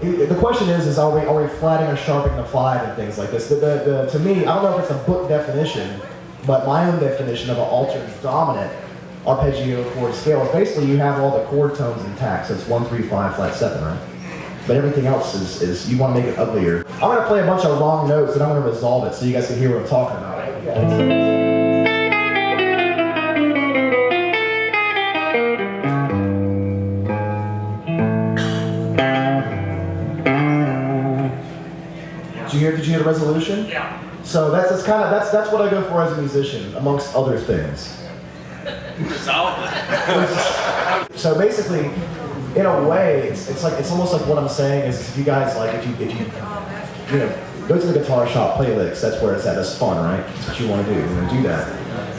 The question is are we flatting or sharpening the 5 and things like this? To me, I don't know if it's a book definition, but my own definition of an altered dominant arpeggio chord scale is basically you have all the chord tones intact, so it's 1, 3, 5, flat 7, right? But everything else is you want to make it uglier. I'm going to play a bunch of wrong notes and I'm going to resolve it so you guys can hear what I'm talking about. Did you hear the resolution? Yeah. So that's what I go for as a musician, amongst other things. So basically, in a way, it's almost like what I'm saying is if you guys like if you go to the guitar shop, play licks, that's where it's at. That's fun, right? That's what you want to do. You want to do that.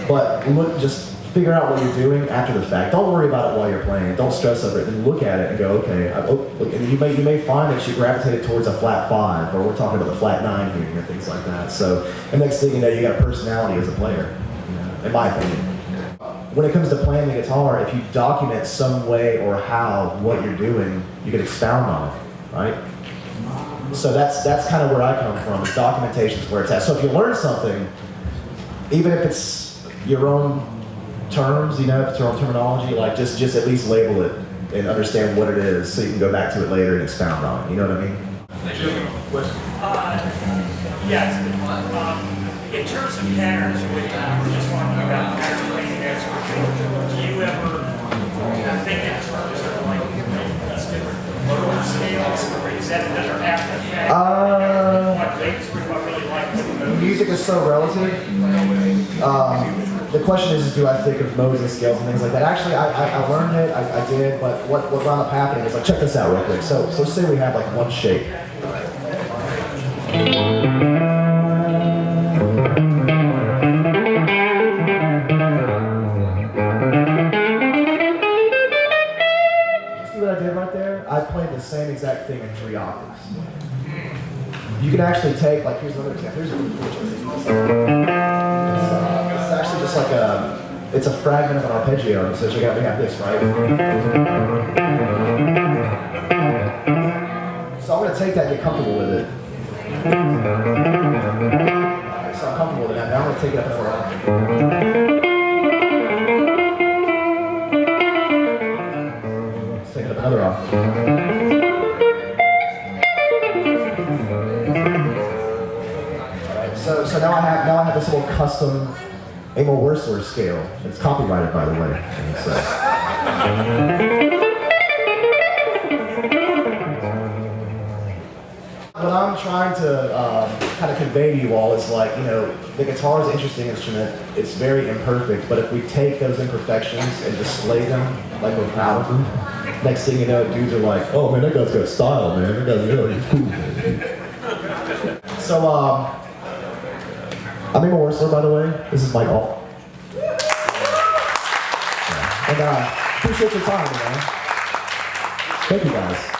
But just figure out what you're doing after the fact. Don't worry about it while you're playing. Don't stress over it. And look at it and go, okay. And you may find that you gravitated towards a flat 5, or we're talking about the flat 9 here, and things like that. So the next thing you know, you got a personality as a player, in my opinion. When it comes to playing the guitar, if you document some way or how what you're doing, you can expound on it, right? So that's kind of where I come from. Is documentation is where it's at. So if you learn something, even if it's your own terms, if it's your own terminology, like just at least label it and understand what it is, so you can go back to it later and expound on it. You know what I mean? Yes. In terms of patterns, we were just talking about pattern playing experts. Do you ever think in terms of like lower scales, or is that another aspect? What really like music is so relative. The question is do I think of modes and scales and things like that? Actually, I learned it, I did, but what wound up happening is, like, check this out real quick. So say we have like one shape. See what I did right there? I played the same exact thing in 3 octaves. You can actually take, like, here's another example. It's actually just like it's a fragment of an arpeggio. So we have this, right? So I'm going to take that and get comfortable with it. So I'm comfortable with that. Now I'm going to take it up another octave. Let's take it up another octave. So now I have this little custom Emil Werstler scale. It's copyrighted, by the way. What I'm trying to kind of convey to you all is, like, the guitar is an interesting instrument. It's very imperfect, but if we take those imperfections and display them like we're proud of them, next thing you know, dudes are like, oh man, that guy's got style, man. That guy's he's cool, man. So, I'm Emil Werstler, by the way. This is my Ault. And appreciate your time, man. Thank you, guys.